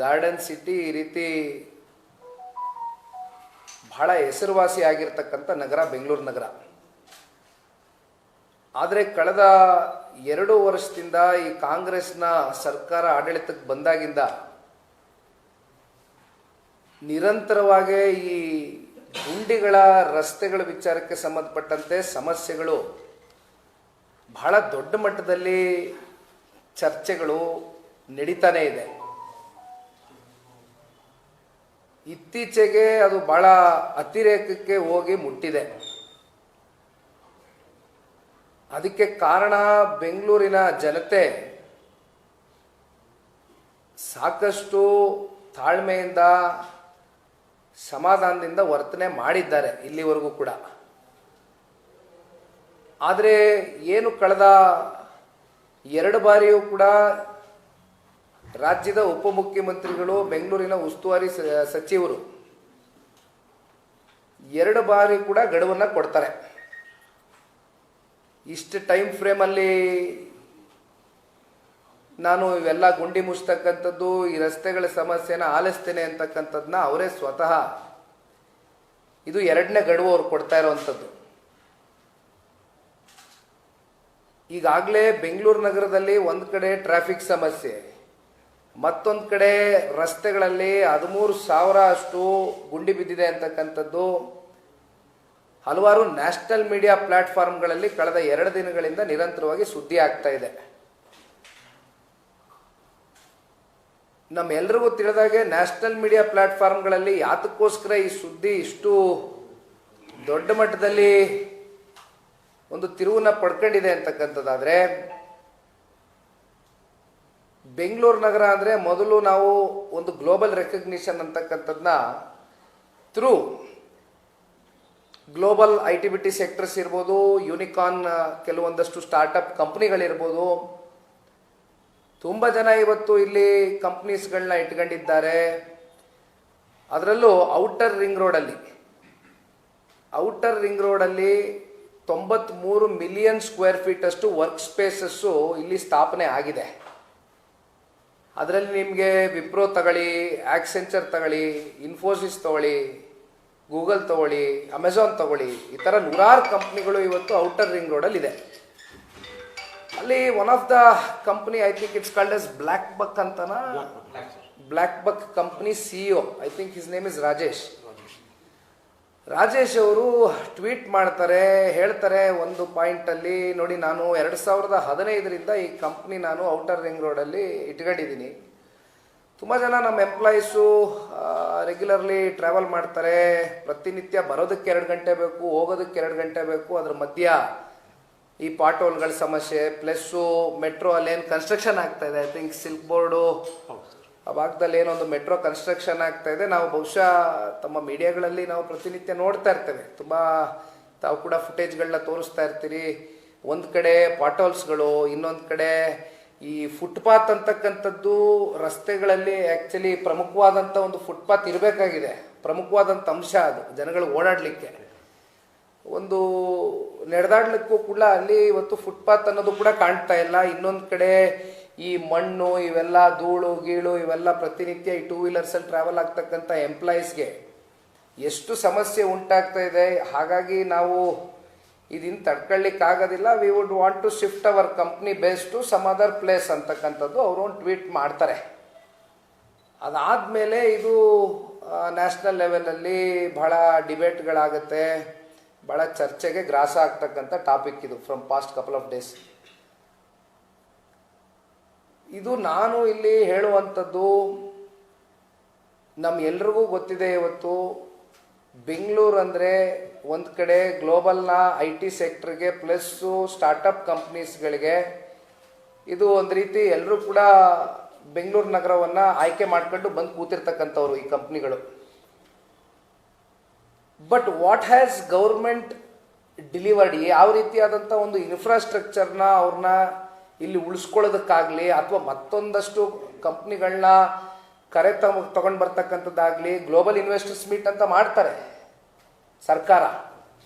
Garden city ಈ ರೀತಿ ಬಹಳ ಹೆಸರುವಾಸಿ ಆಗಿರ್ತಕ್ಕಂಥ ನಗರ ಬೆಂಗಳೂರು ನಗರ. ಆದರೆ ಕಳೆದ 2 ವರ್ಷದಿಂದ ಈ ಕಾಂಗ್ರೆಸ್ನ ಸರ್ಕಾರ ಆಡಳಿತಕ್ಕೆ ಬಂದಾಗಿಂದ ನಿರಂತರವಾಗಿ ಈ ಗುಂಡಿಗಳ ರಸ್ತೆಗಳ ವಿಚಾರಕ್ಕೆ ಸಂಬಂಧಪಟ್ಟಂತೆ ಸಮಸ್ಯೆಗಳು ಬಹಳ ದೊಡ್ಡ ಮಟ್ಟದಲ್ಲಿ ಚರ್ಚೆಗಳು ನಡೀತಾನೇ ಇದೆ. ಇತ್ತೀಚೆಗೆ ಅದು ಬಹಳ ಅತಿರೇಕಕ್ಕೆ ಹೋಗಿ ಮುಟ್ಟಿದೆ. ಅದಕ್ಕೆ ಕಾರಣ ಬೆಂಗಳೂರಿನ ಜನತೆ ಸಾಕಷ್ಟು ತಾಳ್ಮೆಯಿಂದ ಸಮಾಧಾನದಿಂದ ವರ್ತನೆ ಮಾಡಿದ್ದಾರೆ ಇಲ್ಲಿವರೆಗೂ ಕೂಡ. ಆದರೆ ಏನು ಕಳೆದ 2 ಬಾರಿಯೂ ಕೂಡ ರಾಜ್ಯದ ಉಪಮುಖ್ಯಮಂತ್ರಿಗಳು ಬೆಂಗಳೂರಿನ ಉಸ್ತುವಾರಿ ಸಚಿವರು 2 ಬಾರಿ ಕೂಡ ಗಡುವನ್ನು ಕೊಡ್ತಾರೆ. ಇಷ್ಟು ಟೈಮ್ ಫ್ರೇಮಲ್ಲಿ ನಾನು ಇವೆಲ್ಲ ಗುಂಡಿ ಮುಚ್ಚತಕ್ಕಂಥದ್ದು, ಈ ರಸ್ತೆಗಳ ಸಮಸ್ಯೆನ ಆಲಿಸ್ತೇನೆ ಅಂತಕ್ಕಂಥದ್ದನ್ನ ಅವರೇ ಸ್ವತಃ ಇದು 2ನೇ ಗಡುವು ಅವ್ರು ಕೊಡ್ತಾ ಇರೋವಂಥದ್ದು. ಈಗಾಗಲೇ ಬೆಂಗಳೂರು ನಗರದಲ್ಲಿ ಒಂದು ಕಡೆ ಟ್ರಾಫಿಕ್ ಸಮಸ್ಯೆ, ಮತ್ತೊಂದು ಕಡೆ ರಸ್ತೆಗಳಲ್ಲಿ 13,000 ಅಷ್ಟು ಗುಂಡಿ ಬಿದ್ದಿದೆ ಅಂತಕ್ಕಂಥದ್ದು ಹಲವಾರು ನ್ಯಾಷನಲ್ ಮೀಡಿಯಾ ಪ್ಲಾಟ್ಫಾರ್ಮ್ಗಳಲ್ಲಿ ಕಳೆದ 2 ದಿನಗಳಿಂದ ನಿರಂತರವಾಗಿ ಸುದ್ದಿ ಆಗ್ತಾ ಇದೆ. ನಮ್ಮೆಲ್ಲರಿಗೂ ತಿಳಿದಾಗೆ ನ್ಯಾಷನಲ್ ಮೀಡಿಯಾ ಪ್ಲಾಟ್ಫಾರ್ಮ್ಗಳಲ್ಲಿ ಯಾತಕ್ಕೋಸ್ಕರ ಈ ಸುದ್ದಿ ಇಷ್ಟು ದೊಡ್ಡ ಮಟ್ಟದಲ್ಲಿ ಒಂದು ತಿರುವನ್ನ ಪಡ್ಕೊಂಡಿದೆ ಅಂತಕ್ಕಂಥದ್ದಾದರೆ, ಬೆಂಗಳೂರು ನಗರ ಅಂದರೆ ಮೊದಲು ನಾವು ಒಂದು ಗ್ಲೋಬಲ್ ರೆಕಗ್ನಿಷನ್ ಅಂತಕ್ಕಂಥದ್ದನ್ನ ಥ್ರೂ ಗ್ಲೋಬಲ್ ಐಟಿಬಿಟಿ ಸೆಕ್ಟರ್ಸ್ ಇರ್ಬೋದು, ಯೂನಿಕಾರ್ನ್ ಕೆಲವೊಂದಷ್ಟು ಸ್ಟಾರ್ಟಪ್ ಕಂಪ್ನಿಗಳಿರ್ಬೋದು, ತುಂಬ ಜನ ಇವತ್ತು ಇಲ್ಲಿ ಕಂಪ್ನೀಸ್ಗಳನ್ನ ಇಟ್ಕೊಂಡಿದ್ದಾರೆ. ಅದರಲ್ಲೂ ಔಟರ್ ರಿಂಗ್ ರೋಡಲ್ಲಿ 93 ಮಿಲಿಯನ್ ಸ್ಕ್ವೇರ್ ಫೀಟ್ ಅಷ್ಟು ವರ್ಕ್ ಸ್ಪೇಸಸ್ಸು ಇಲ್ಲಿ ಸ್ಥಾಪನೆ ಆಗಿದೆ. ಅದರಲ್ಲಿ ನಿಮಗೆ ವಿಪ್ರೋ ತಗೊಳ್ಳಿ, ಆಕ್ಸೆಂಚರ್ ತಗೊಳ್ಳಿ, ಇನ್ಫೋಸಿಸ್ ತಗೊಳ್ಳಿ, ಗೂಗಲ್ ತಗೊಳ್ಳಿ, ಅಮೆಝಾನ್ ತಗೊಳ್ಳಿ, ಈ ಥರ 100 ಕಂಪ್ನಿಗಳು ಇವತ್ತು ಔಟರ್ ರಿಂಗ್ ರೋಡಲ್ಲಿ ಇದೆ. ಅಲ್ಲಿ one of the company, I think it's called as BlackBuck ಅಂತನಾ, BlackBuck company CEO, I think his name is Rajesh ಅವರು ಟ್ವೀಟ್ ಮಾಡ್ತಾರೆ, ಹೇಳ್ತಾರೆ ಒಂದು ಪಾಯಿಂಟಲ್ಲಿ, ನೋಡಿ ನಾನು 2015ರಿಂದ ಈ ಕಂಪ್ನಿ ನಾನು ಔಟರ್ ರಿಂಗ್ ರೋಡಲ್ಲಿ ಇಟ್ಕೊಂಡಿದ್ದೀನಿ. ತುಂಬ ಜನ ನಮ್ಮ ಎಂಪ್ಲಾಯೀಸು ರೆಗ್ಯುಲರ್ಲಿ ಟ್ರಾವೆಲ್ ಮಾಡ್ತಾರೆ, ಪ್ರತಿನಿತ್ಯ ಬರೋದಕ್ಕೆ 2 ಗಂಟೆ ಬೇಕು, ಹೋಗೋದಕ್ಕೆ 2 ಗಂಟೆ ಬೇಕು. ಅದ್ರ ಮಧ್ಯ ಈ ಪಾಟೋಲ್ಗಳ ಸಮಸ್ಯೆ, ಪ್ಲಸ್ಸು ಮೆಟ್ರೋ ಅಲ್ಲೇನು ಕನ್ಸ್ಟ್ರಕ್ಷನ್ ಆಗ್ತಾ ಇದೆ, ಐ ಥಿಂಕ್ ಸಿಲ್ಕ್ ಬೋರ್ಡು ಆ ಭಾಗದಲ್ಲಿ ಏನೊಂದು ಮೆಟ್ರೋ ಕನ್ಸ್ಟ್ರಕ್ಷನ್ ಆಗ್ತಾ ಇದೆ. ನಾವು ಬಹುಶಃ ತಮ್ಮ ಮೀಡಿಯಾಗಳಲ್ಲಿ ನಾವು ಪ್ರತಿನಿತ್ಯ ನೋಡ್ತಾ ಇರ್ತೇವೆ, ತುಂಬ ತಾವು ಕೂಡ ಫುಟೇಜ್ಗಳನ್ನ ತೋರಿಸ್ತಾ ಇರ್ತೀರಿ. ಒಂದು ಕಡೆ ಪಾಟೋಲ್ಸ್ಗಳು, ಇನ್ನೊಂದು ಕಡೆ ಈ ಫುಟ್ಪಾತ್ ಅಂತಕ್ಕಂಥದ್ದು ರಸ್ತೆಗಳಲ್ಲಿ ಆ್ಯಕ್ಚುಲಿ ಪ್ರಮುಖವಾದಂಥ ಒಂದು ಫುಟ್ಪಾತ್ ಇರಬೇಕಾಗಿದೆ, ಪ್ರಮುಖವಾದಂಥ ಅಂಶ ಅದು ಜನಗಳು ಓಡಾಡಲಿಕ್ಕೆ, ಒಂದು ನಡೆದಾಡ್ಲಿಕ್ಕೂ ಕೂಡ ಅಲ್ಲಿ ಇವತ್ತು ಫುಟ್ಪಾತ್ ಅನ್ನೋದು ಕೂಡ ಕಾಣ್ತಾ ಇಲ್ಲ. ಇನ್ನೊಂದು ಕಡೆ ಈ ಮಣ್ಣು, ಇವೆಲ್ಲ ಧೂಳು ಗೀಳು ಇವೆಲ್ಲ ಪ್ರತಿನಿತ್ಯ ಈ 2 ವೀಲರ್ಸಲ್ಲಿ ಟ್ರಾವೆಲ್ ಆಗ್ತಕ್ಕಂಥ ಎಂಪ್ಲಾಯೀಸ್ಗೆ ಎಷ್ಟು ಸಮಸ್ಯೆ ಉಂಟಾಗ್ತಾ ಇದೆ. ಹಾಗಾಗಿ ನಾವು ಇದನ್ನು ತಡ್ಕೊಳ್ಳಿಕ್ಕಾಗೋದಿಲ್ಲ, we would want to shift our company base to some other place ಅಂತಕ್ಕಂಥದ್ದು ಅವರು ಒಂದು ಟ್ವೀಟ್ ಮಾಡ್ತಾರೆ. ಅದಾದಮೇಲೆ ಇದು ನ್ಯಾಷನಲ್ ಲೆವೆಲಲ್ಲಿ ಬಹಳ ಡಿಬೇಟ್ಗಳಾಗುತ್ತೆ, ಬಹಳ ಚರ್ಚೆಗೆ ಗ್ರಾಸ ಆಗ್ತಕ್ಕಂಥ ಟಾಪಿಕ್ ಇದು from past couple of days. ಇದು ನಾನು ಇಲ್ಲಿ ಹೇಳುವಂಥದ್ದು ನಮ್ಮೆಲ್ರಿಗೂ ಗೊತ್ತಿದೆ. ಇವತ್ತು ಬೆಂಗಳೂರು ಅಂದರೆ ಒಂದು ಕಡೆ ಗ್ಲೋಬಲ್ನ IT ಸೆಕ್ಟ್ರಿಗೆ ಪ್ಲಸ್ಸು ಸ್ಟಾರ್ಟಪ್ ಕಂಪ್ನೀಸ್ಗಳಿಗೆ ಇದು ಒಂದು ರೀತಿ ಎಲ್ಲರೂ ಕೂಡ ಬೆಂಗಳೂರು ನಗರವನ್ನು ಆಯ್ಕೆ ಮಾಡ್ಕೊಂಡು ಬಂದು ಕೂತಿರ್ತಕ್ಕಂಥವ್ರು ಈ ಕಂಪ್ನಿಗಳು. But what has government delivered, ಯಾವ ರೀತಿಯಾದಂಥ ಒಂದು ಇನ್ಫ್ರಾಸ್ಟ್ರಕ್ಚರ್ನ ಅವ್ರನ್ನ ಇಲ್ಲಿ ಉಳಿಸ್ಕೊಳ್ಳೋದಕ್ಕಾಗಲಿ ಅಥವಾ ಮತ್ತೊಂದಷ್ಟು ಕಂಪ್ನಿಗಳನ್ನ ತಗೊಂಡು ಬರ್ತಕ್ಕಂಥದ್ದಾಗಲಿ, ಗ್ಲೋಬಲ್ ಇನ್ವೆಸ್ಟರ್ಸ್ ಮೀಟ್ ಅಂತ ಮಾಡ್ತಾರೆ ಸರ್ಕಾರ.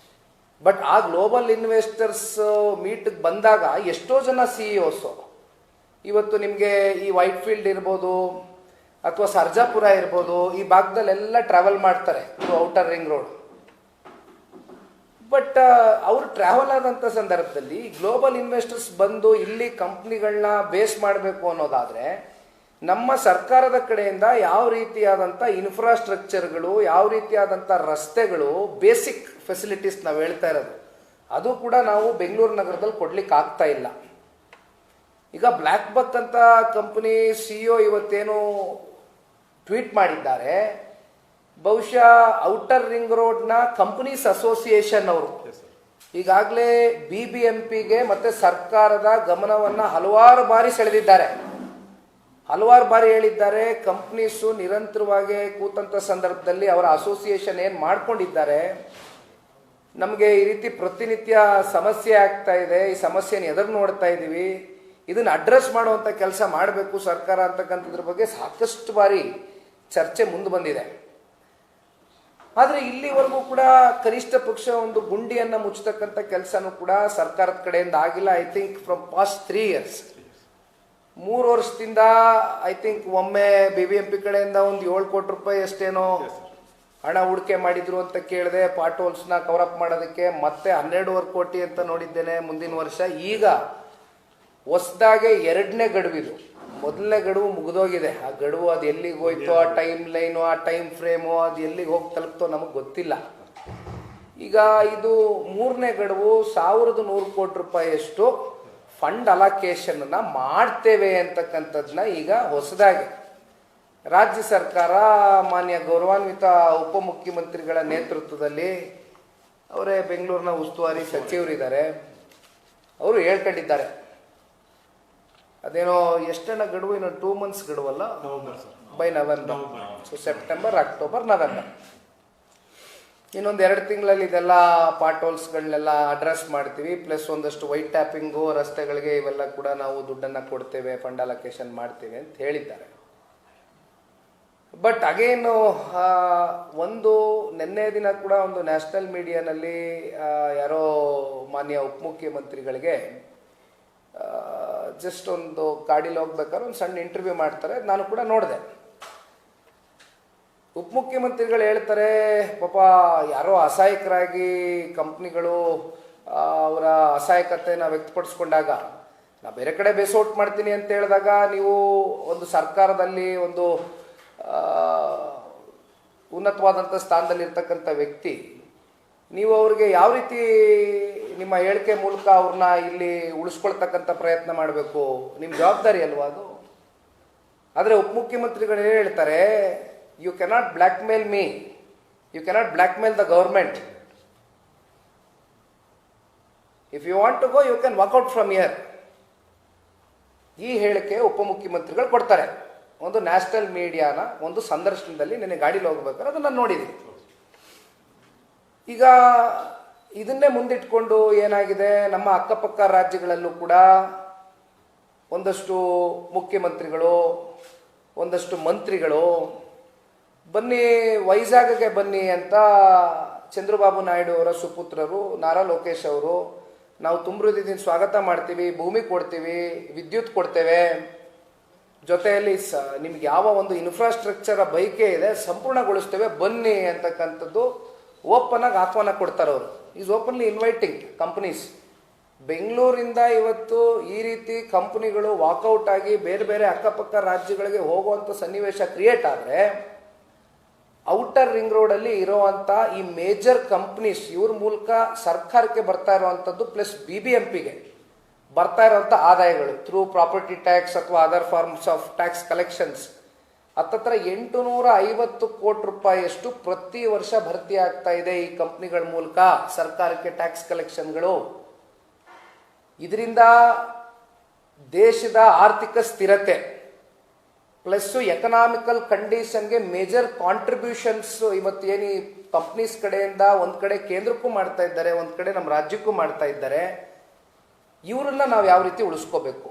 ಬಟ್ ಆ ಗ್ಲೋಬಲ್ ಇನ್ವೆಸ್ಟರ್ಸ್ ಮೀಟ್ಗೆ ಬಂದಾಗ ಎಷ್ಟೋ ಜನ CEOs ಇವತ್ತು ನಿಮಗೆ ಈ ವೈಟ್ ಫೀಲ್ಡ್ ಇರ್ಬೋದು ಅಥವಾ ಸರ್ಜಾಪುರ ಇರ್ಬೋದು, ಈ ಭಾಗದಲ್ಲೆಲ್ಲ ಟ್ರಾವೆಲ್ ಮಾಡ್ತಾರೆ ಇದು ಔಟರ್ ರಿಂಗ್ ರೋಡ್. ಬಟ್ ಅವರು ಟ್ರಾವೆಲ್ ಆದಂಥ ಸಂದರ್ಭದಲ್ಲಿ ಗ್ಲೋಬಲ್ ಇನ್ವೆಸ್ಟರ್ಸ್ ಬಂದು ಇಲ್ಲಿ ಕಂಪ್ನಿಗಳನ್ನ ಬೇಸ್ ಮಾಡಬೇಕು ಅನ್ನೋದಾದರೆ ನಮ್ಮ ಸರ್ಕಾರದ ಕಡೆಯಿಂದ ಯಾವ ರೀತಿಯಾದಂಥ ಇನ್ಫ್ರಾಸ್ಟ್ರಕ್ಚರ್ಗಳು, ಯಾವ ರೀತಿಯಾದಂಥ ರಸ್ತೆಗಳು, ಬೇಸಿಕ್ ಫೆಸಿಲಿಟೀಸ್ ನಾವು ಹೇಳ್ತಾ ಇರೋದು ಅದು ಕೂಡ ನಾವು ಬೆಂಗಳೂರು ನಗರದಲ್ಲಿ ಕೊಡ್ಲಿಕ್ಕೆ ಆಗ್ತಾ ಇಲ್ಲ. ಈಗ ಬ್ಲ್ಯಾಕ್ ಬಕ್ ಅಂತ ಕಂಪನಿ CEO ಇವತ್ತೇನು ಟ್ವೀಟ್ ಮಾಡಿದ್ದಾರೆ, ಬಹುಶಃ ಔಟರ್ ರಿಂಗ್ ರೋಡ್ನ ಕಂಪನೀಸ್ ಅಸೋಸಿಯೇಷನ್ ಅವರು ಈಗಾಗಲೇ BBMPಗೆ ಮತ್ತೆ ಸರ್ಕಾರದ ಗಮನವನ್ನು ಹಲವಾರು ಬಾರಿ ಸೆಳೆದಿದ್ದಾರೆ, ಹಲವಾರು ಬಾರಿ ಹೇಳಿದ್ದಾರೆ. ಕಂಪ್ನೀಸು ನಿರಂತರವಾಗಿ ಕೂತಂಥ ಸಂದರ್ಭದಲ್ಲಿ ಅವರ ಅಸೋಸಿಯೇಷನ್ ಏನು ಮಾಡ್ಕೊಂಡಿದ್ದಾರೆ, ನಮಗೆ ಈ ರೀತಿ ಪ್ರತಿನಿತ್ಯ ಸಮಸ್ಯೆ ಆಗ್ತಾ ಇದೆ, ಈ ಸಮಸ್ಯೆನ ಎದುರು ನೋಡ್ತಾ ಇದ್ದೀವಿ, ಇದನ್ನು ಅಡ್ರೆಸ್ ಮಾಡುವಂಥ ಕೆಲಸ ಮಾಡಬೇಕು ಸರ್ಕಾರ ಅಂತಕ್ಕಂಥದ್ರ ಬಗ್ಗೆ ಸಾಕಷ್ಟು ಬಾರಿ ಚರ್ಚೆ ಮುಂದೆ ಬಂದಿದೆ. ಆದರೆ ಇಲ್ಲಿವರೆಗೂ ಕೂಡ ಕನಿಷ್ಠ ಪಕ್ಷ ಒಂದು ಗುಂಡಿಯನ್ನು ಮುಚ್ಚತಕ್ಕಂಥ ಕೆಲಸನೂ ಕೂಡ ಸರ್ಕಾರದ ಕಡೆಯಿಂದ ಆಗಿಲ್ಲ. I think from past 3 years, 3 ವರ್ಷದಿಂದ ಐ ಥಿಂಕ್ ಒಮ್ಮೆ BBMP ಕಡೆಯಿಂದ ಒಂದು 7 ಕೋಟಿ ರೂಪಾಯಿ ಅಷ್ಟೇನೋ ಹಣ ಹೂಡಿಕೆ ಮಾಡಿದ್ರು ಅಂತ ಕೇಳಿದೆ ಪಾರ್ಟ್ ಹೋಲ್ಸ್ನ ಕವರಪ್ ಮಾಡೋದಕ್ಕೆ. ಮತ್ತೆ 12.5 ಕೋಟಿ ಅಂತ ನೋಡಿದ್ದೇನೆ ಮುಂದಿನ ವರ್ಷ. ಈಗ ಹೊಸದಾಗೆ 2ನೇ ಗಡುವಿದು, ಮೊದಲನೇ ಗಡುವು ಮುಗಿದೋಗಿದೆ. ಆ ಗಡುವು ಅದು ಎಲ್ಲಿಗೆ ಹೋಯ್ತೋ, ಆ ಟೈಮ್ ಲೈನು, ಆ ಟೈಮ್ ಫ್ರೇಮು ಅದು ಎಲ್ಲಿಗೆ ಹೋಗಿ ತಲುಪ್ತೋ ನಮಗೆ ಗೊತ್ತಿಲ್ಲ. ಈಗ ಇದು 3ನೇ ಗಡುವು 1100 ಕೋಟಿ ರೂಪಾಯಿಯಷ್ಟು ಫಂಡ್ ಅಲೋಕೇಶನ್ನ ಮಾಡ್ತೇವೆ ಅಂತಕ್ಕಂಥದ್ದನ್ನ ಈಗ ಹೊಸದಾಗಿ ರಾಜ್ಯ ಸರ್ಕಾರ ಮಾನ್ಯ ಗೌರವಾನ್ವಿತ ಉಪಮುಖ್ಯಮಂತ್ರಿಗಳ ನೇತೃತ್ವದಲ್ಲಿ, ಅವರೇ ಬೆಂಗಳೂರಿನ ಉಸ್ತುವಾರಿ ಸಚಿವರಿದ್ದಾರೆ, ಅವರು ಹೇಳ್ಕೊಂಡಿದ್ದಾರೆ. ಅದೇನೋ ಎಷ್ಟನ್ನ ಗಡುವು, ಇನ್ನೊಂದು 2 months ಗಡುವಲ್ಲ, by November. So September, October, November, ಇನ್ನೊಂದು 2 ತಿಂಗಳಲ್ಲಿ ಇದೆಲ್ಲ ಪಾರ್ಟ್ ಹೋಲ್ಸ್ಗಳನ್ನೆಲ್ಲ ಅಡ್ರೆಸ್ ಮಾಡ್ತೀವಿ. ಪ್ಲಸ್ ಒಂದಷ್ಟು ವೈಟ್ ಟ್ಯಾಪಿಂಗು, ರಸ್ತೆಗಳಿಗೆ ಇವೆಲ್ಲ ಕೂಡ ನಾವು ದುಡ್ಡನ್ನು ಕೊಡ್ತೇವೆ, ಫಂಡ್ ಅಲೋಕೇಶನ್ ಮಾಡ್ತೇವೆ ಅಂತ ಹೇಳಿದ್ದಾರೆ. ಬಟ್ ಅಗೇನು ಒಂದು ನಿನ್ನೆ ದಿನ ಕೂಡ ಒಂದು ನ್ಯಾಷನಲ್ ಮೀಡಿಯಾನಲ್ಲಿ ಯಾರೋ ಮಾನ್ಯ ಉಪಮುಖ್ಯಮಂತ್ರಿಗಳಿಗೆ ಜಸ್ಟ್ ಒಂದು ಗಾಡೀಲಿ ಹೋಗ್ಬೇಕಾದ್ರೆ ಒಂದು ಸಣ್ಣ ಇಂಟರ್ವ್ಯೂ ಮಾಡ್ತಾರೆ, ನಾನು ಕೂಡ ನೋಡಿದೆ. ಉಪಮುಖ್ಯಮಂತ್ರಿಗಳು ಹೇಳ್ತಾರೆ, ಪಾಪ ಯಾರೋ ಅಸಹಾಯಕರಾಗಿ ಕಂಪ್ನಿಗಳು ಅವರ ಅಸಹಾಯಕತೆಯನ್ನು ವ್ಯಕ್ತಪಡಿಸ್ಕೊಂಡಾಗ ನಾ ಬೇರೆ ಕಡೆ ಬೇಸೌಟ್ ಮಾಡ್ತೀನಿ ಅಂತ ಹೇಳಿದಾಗ, ನೀವು ಒಂದು ಸರ್ಕಾರದಲ್ಲಿ ಒಂದು ಉನ್ನತವಾದಂಥ ಸ್ಥಾನದಲ್ಲಿ ಇರ್ತಕ್ಕಂಥ ವ್ಯಕ್ತಿ, ನೀವು ಅವ್ರಿಗೆ ಯಾವ ರೀತಿ ನಿಮ್ಮ ಹೇಳಿಕೆ ಮೂಲಕ ಅವ್ರನ್ನ ಇಲ್ಲಿ ಉಳಿಸ್ಕೊಳ್ತಕ್ಕಂಥ ಪ್ರಯತ್ನ ಮಾಡಬೇಕು, ನಿಮ್ಮ ಜವಾಬ್ದಾರಿ ಅಲ್ವಾ ಅದು. ಆದರೆ ಉಪಮುಖ್ಯಮಂತ್ರಿಗಳು ಏನು ಹೇಳ್ತಾರೆ, you cannot blackmail me, you cannot blackmail the government. If you want to go you can walk out from here. ಈ ಹೇಳಿಕೆ ಉಪಮುಖ್ಯಮಂತ್ರಿಗಳು ಕೊಡ್ತಾರೆ ಒಂದು ನ್ಯಾಷನಲ್ ಮೀಡಿಯಾನ ಒಂದು ಸಂದರ್ಶನದಲ್ಲಿ. ನಿನ್ನೆ ಗಾಡೀಲಿ ಹೋಗ್ಬೇಕಾದ್ರೆ ಅದನ್ನು ನಾನು ನೋಡಿದ್ದೀನಿ. ಈಗ ಇದನ್ನೇ ಮುಂದಿಟ್ಕೊಂಡು ಏನಾಗಿದೆ, ನಮ್ಮ ಅಕ್ಕಪಕ್ಕ ರಾಜ್ಯಗಳಲ್ಲೂ ಕೂಡ ಒಂದಷ್ಟು ಮುಖ್ಯಮಂತ್ರಿಗಳು, ಒಂದಷ್ಟು ಮಂತ್ರಿಗಳು ಬನ್ನಿ ವೈಜಾಗ್ಗೆ ಬನ್ನಿ ಅಂತ ಚಂದ್ರಬಾಬು ನಾಯ್ಡು ಅವರ ಸುಪುತ್ರರು ನಾರಾ ಲೋಕೇಶ್ ಅವರು, ನಾವು ತುಂಬೃದಿನ ಸ್ವಾಗತ ಮಾಡ್ತೀವಿ, ಭೂಮಿ ಕೊಡ್ತೀವಿ, ವಿದ್ಯುತ್ ಕೊಡ್ತೇವೆ, ಜೊತೆಯಲ್ಲಿ ನಿಮ್ಗೆ ಯಾವ ಒಂದು ಇನ್ಫ್ರಾಸ್ಟ್ರಕ್ಚರ್ ಬೈಕೆ ಇದೆ ಸಂಪೂರ್ಣಗೊಳಿಸ್ತೇವೆ ಬನ್ನಿ ಅಂತಕ್ಕಂಥದ್ದು ಓಪನ್ ಆಗಿ ಆಹ್ವಾನ ಕೊಡ್ತಾರೆ. ಅವರು ಈಸ್ ಓಪನ್ಲಿ ಇನ್ವೈಟಿಂಗ್ ಕಂಪನೀಸ್. ಬೆಂಗಳೂರಿಂದ ಇವತ್ತು ಈ ರೀತಿ ಕಂಪನಿಗಳು ವಾಕೌಟ್ ಆಗಿ ಬೇರೆ ಬೇರೆ ಅಕ್ಕಪಕ್ಕ ರಾಜ್ಯಗಳಿಗೆ ಹೋಗುವಂಥ ಸನ್ನಿವೇಶ ಕ್ರಿಯೇಟ್ ಆದರೆ, ಔಟರ್ ರಿಂಗ್ ರೋಡಲ್ಲಿ ಇರೋವಂಥ ಈ ಮೇಜರ್ ಕಂಪ್ನೀಸ್ ಇವ್ರ ಮೂಲಕ ಸರ್ಕಾರಕ್ಕೆ ಬರ್ತಾ ಇರುವಂಥದ್ದು, ಪ್ಲಸ್ BBMPಗೆ ಬರ್ತಾ ಇರುವಂಥ ಆದಾಯಗಳು ಥ್ರೂ ಪ್ರಾಪರ್ಟಿ ಟ್ಯಾಕ್ಸ್ ಅಥವಾ other forms of tax collections ಹತ್ತತ್ರ 850 ಕೋಟಿ ರೂಪಾಯಿಯಷ್ಟು ಪ್ರತಿ ವರ್ಷ ಭರ್ತಿ ಆಗ್ತಾ ಇದೆ ಈ ಕಂಪ್ನಿಗಳ ಮೂಲಕ ಸರ್ಕಾರಕ್ಕೆ ಟ್ಯಾಕ್ಸ್ ಕಲೆಕ್ಷನ್ಗಳು. ಇದರಿಂದ ದೇಶದ ಆರ್ಥಿಕ ಸ್ಥಿರತೆ ಪ್ಲಸ್ ಎಕನಾಮಿಕಲ್ ಕಂಡೀಷನ್ಗೆ ಮೇಜರ್ ಕಾಂಟ್ರಿಬ್ಯೂಷನ್ಸ್ ಇವತ್ತೇನು ಈ ಕಂಪ್ನೀಸ್ ಕಡೆಯಿಂದ ಒಂದು ಕಡೆ ಕೇಂದ್ರಕ್ಕೂ ಮಾಡ್ತಾ ಇದ್ದಾರೆ, ಒಂದು ಕಡೆ ನಮ್ಮ ರಾಜ್ಯಕ್ಕೂ ಮಾಡ್ತಾ ಇದ್ದಾರೆ. ಇವರನ್ನ ನಾವು ಯಾವ ರೀತಿ ಉಳಿಸ್ಕೋಬೇಕು.